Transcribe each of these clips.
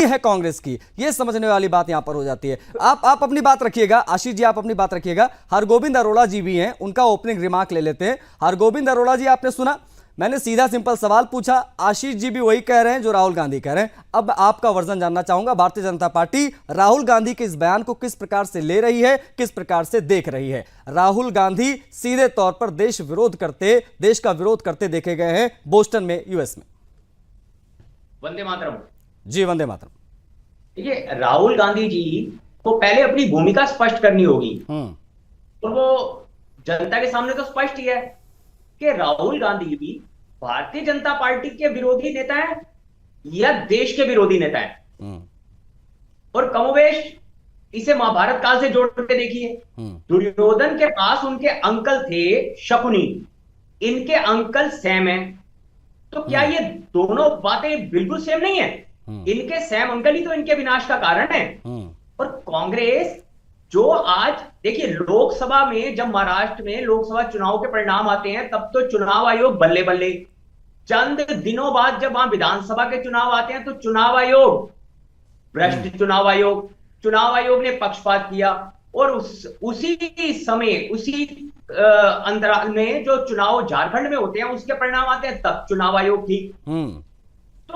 है कांग्रेस की, ये समझने वाली बात यहां पर हो जाती है। आप अपनी बात रखिएगा, आशीष जी आप अपनी बात रखिएगा। हरगोविंद अरोड़ा जी भी हैं, उनका ओपनिंग रिमार्क ले लेते हैं। हरगोविंद अरोड़ा जी, आपने सुना, मैंने सीधा सिंपल सवाल पूछा, आशीष जी भी वही कह रहे हैं जो राहुल गांधी कह रहे हैं। अब आपका वर्जन जानना चाहूंगा। भारतीय जनता पार्टी राहुल गांधी के इस बयान को किस प्रकार से ले रही है, किस प्रकार से देख रही है? राहुल गांधी सीधे तौर पर देश का विरोध करते देखे गए हैं बोस्टन में, यूएस में। वंदे मातरम जी, वंदे मातरम। देखिए, राहुल गांधी जी को पहले अपनी भूमिका स्पष्ट करनी होगी। और वो जनता के सामने तो स्पष्ट ही है कि राहुल गांधी भी भारतीय जनता पार्टी के विरोधी नेता हैं या देश के विरोधी नेता हैं। और कमोवेश इसे महाभारत काल से जोड़ के देखिए। दुर्योधन के पास उनके अंकल थे शकुनी, इनके अंकल सेम हैं। तो क्या ये दोनों बातें बिल्कुल सेम नहीं है? इनके सैम अंकल ही तो इनके विनाश का कारण है। और कांग्रेस जो आज देखिए, लोकसभा में जब महाराष्ट्र में लोकसभा चुनाव के परिणाम आते हैं तब तो चुनाव आयोग बल्ले बल्ले, चंद दिनों बाद जब वहां विधानसभा के चुनाव आते हैं तो चुनाव आयोग भ्रष्ट, चुनाव आयोग ने पक्षपात किया। और उसी समय उसी अंतराल में जो चुनाव झारखंड में होते हैं उसके परिणाम आते हैं तब चुनाव आयोग ठीक। तो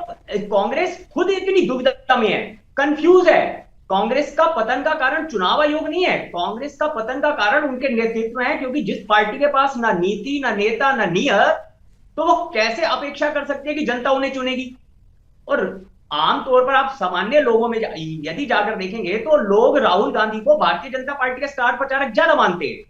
कांग्रेस खुद इतनी दुविधा में है, कंफ्यूज है। कांग्रेस का पतन का कारण चुनाव आयोग नहीं है, कांग्रेस का पतन का कारण उनके नेतृत्व है। क्योंकि जिस पार्टी के पास ना नीति, ना नेता, ना नियत, तो वो कैसे अपेक्षा कर सकते हैं कि जनता उन्हें चुनेगी? और आमतौर पर आप सामान्य लोगों में यदि जाकर देखेंगे तो लोग राहुल गांधी को भारतीय जनता पार्टी का स्टार प्रचारक ज्यादा मानते हैं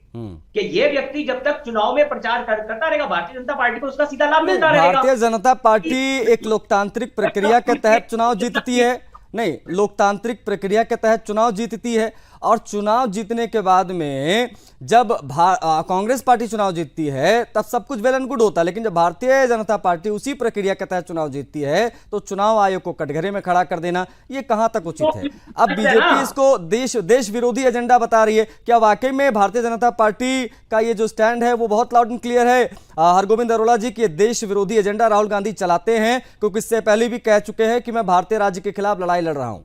कि ये व्यक्ति जब तक चुनाव में प्रचार करता रहेगा भारतीय जनता पार्टी को उसका सीधा लाभ मिलता रहेगा। भारतीय जनता पार्टी एक लोकतांत्रिक प्रक्रिया के तहत चुनाव जीतती है, नहीं, लोकतांत्रिक प्रक्रिया के तहत चुनाव जीतती है। और चुनाव जीतने के बाद में जब कांग्रेस पार्टी चुनाव जीतती है तब सब कुछ वेल एंड गुड होता है। लेकिन जब भारतीय जनता पार्टी उसी प्रक्रिया के तहत चुनाव जीतती है तो चुनाव आयोग को कटघरे में खड़ा कर देना, ये कहां तक उचित है? अब बीजेपी इसको देश विरोधी एजेंडा बता रही है। क्या वाकई में भारतीय जनता पार्टी का ये जो स्टैंड है वो बहुत लाउड एंड क्लियर है, हरगोविंद अरोड़ा जी, की देश विरोधी एजेंडा राहुल गांधी चलाते हैं? क्योंकि इससे पहले भी कह चुके हैं कि मैं भारतीय राज्य के खिलाफ लड़ाई लड़ रहा हूं।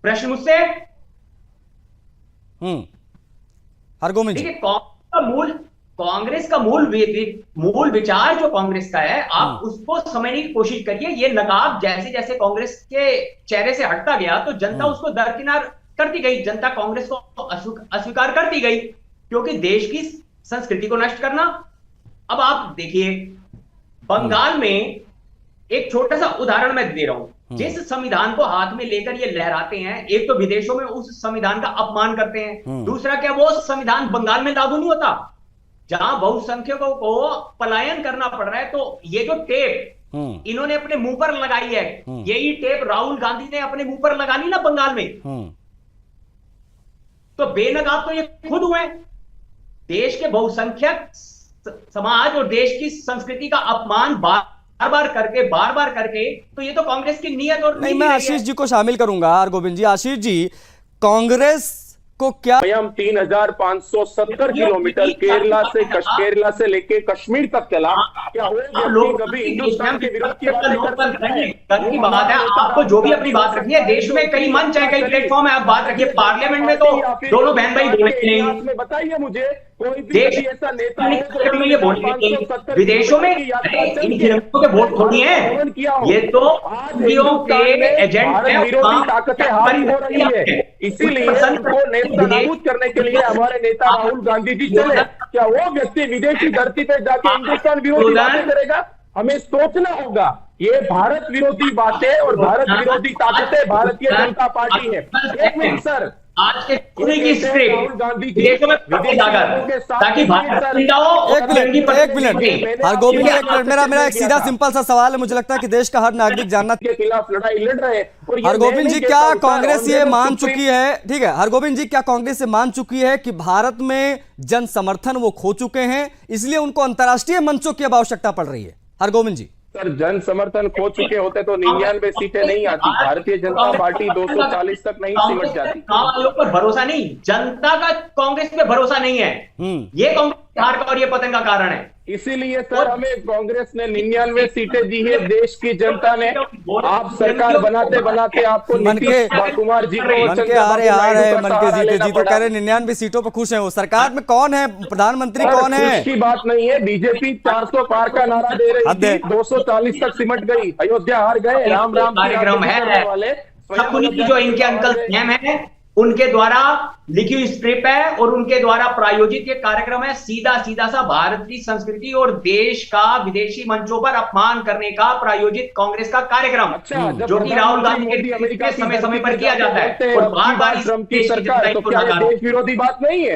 प्रश्न मुझसे हरगोविंद जी, कांग्रेस का मूल विचार जो कांग्रेस का है, आप उसको समझने की कोशिश करिए। ये नकाब जैसे जैसे कांग्रेस के चेहरे से हटता गया तो जनता उसको दरकिनार करती गई, जनता कांग्रेस को अस्वीकार करती गई, क्योंकि देश की संस्कृति को नष्ट करना। अब आप देखिए, बंगाल में एक छोटा सा उदाहरण मैं दे रहा हूं। जिस संविधान को हाथ में लेकर ये लहराते हैं, एक तो विदेशों में उस संविधान का अपमान करते हैं, दूसरा क्या वो संविधान बंगाल में लागू नहीं होता जहां बहुसंख्यकों को पलायन करना पड़ रहा है? तो ये जो टेप इन्होंने अपने मुंह पर लगाई है, यही टेप राहुल गांधी ने अपने मुंह पर लगा ली ना बंगाल में। तो बेनकाब तो ये खुद हुए। देश के बहुसंख्यक समाज और देश की संस्कृति का अपमान बार बार करके, तो ये तो कांग्रेस की नीयत और नहीं, मैं आशीष जी को शामिल करूंगा। हरगोविंद जी, आशीष जी, कांग्रेस को क्या हम 3570 किलोमीटर केरला से लेके कश्मीर तक चला? क्या हो कभी हिंदुस्तान के विरोध की बात है? आपको जो भी अपनी बात रखनी है, देश में कई मंच है, कई प्लेटफॉर्म है, आप बात रखिए। पार्लियामेंट में तो दोनों बहन भाई नहीं। बताइए मुझे कोई भी ऐसा नेता विदेशों में इन खिलाड़ियों के वोट थोड़ी है, ये तो एजेंट विरोधी ताकतें हावी हो रही है। इसीलिए उनको नेस्तनाबूद करने के लिए हमारे नेता राहुल गांधी जी चले। क्या वो व्यक्ति विदेशी धरती पे जाके हिंदुस्तान विरोधी बातें करेगा? हमें सोचना होगा। ये भारत विरोधी बातें और भारत विरोधी ताकतें भारतीय जनता पार्टी है। एक मिनट सर, आज के की स्क्रिप्ट ताकि एक मिनट हरगोविंद, एक मिनट, मेरा एक सीधा सिंपल सा सवाल है, मुझे लगता है कि देश का हर नागरिक जानना के खिलाफ लड़ाई लड़ रहे हैं। हरगोविंद जी, क्या कांग्रेस ये मान चुकी है, ठीक है, हरगोविंद जी, क्या कांग्रेस ये मान चुकी है कि भारत में जन समर्थन वो खो चुके हैं, इसलिए उनको अंतर्राष्ट्रीय मंचों की अब आवश्यकता पड़ रही है? हरगोविंद जी, सर, जन समर्थन खो चुके होते तो 99 सीटें नहीं आती, भारतीय जनता पार्टी 240 तक नहीं सिमट जाती। पर भरोसा नहीं, जनता का कांग्रेस पे भरोसा नहीं है। ये कांग्रेस हार का और ये पतन का कारण है। इसीलिए सर हमें कांग्रेस ने 99 सीटें दी है देश की जनता ने। आप सरकार बनाते बनाते आपको नीतीश कुमार जी को मन के आ रहे मन के जीते जी तो कह रहे 99 सीटों पर खुश है वो। सरकार में कौन है, प्रधानमंत्री कौन है? खुश की बात नहीं है, बीजेपी 400 पार का नारा दे रही थी, 240 तक सिमट गई, अयोध्या हार गए, राम राम कार्यक्रम है वाले जो इनके अंकल सीएम है उनके द्वारा लिखी हुई स्क्रिप्ट है और उनके द्वारा प्रायोजित ये कार्यक्रम है। सीधा सीधा सा भारत की संस्कृति और देश का विदेशी मंचों पर अपमान करने का प्रायोजित कांग्रेस का कार्यक्रम, जो कि राहुल गांधी के समय समय पर किया जाता है और बार बार सरकार, तो क्या देश विरोधी बात नहीं है?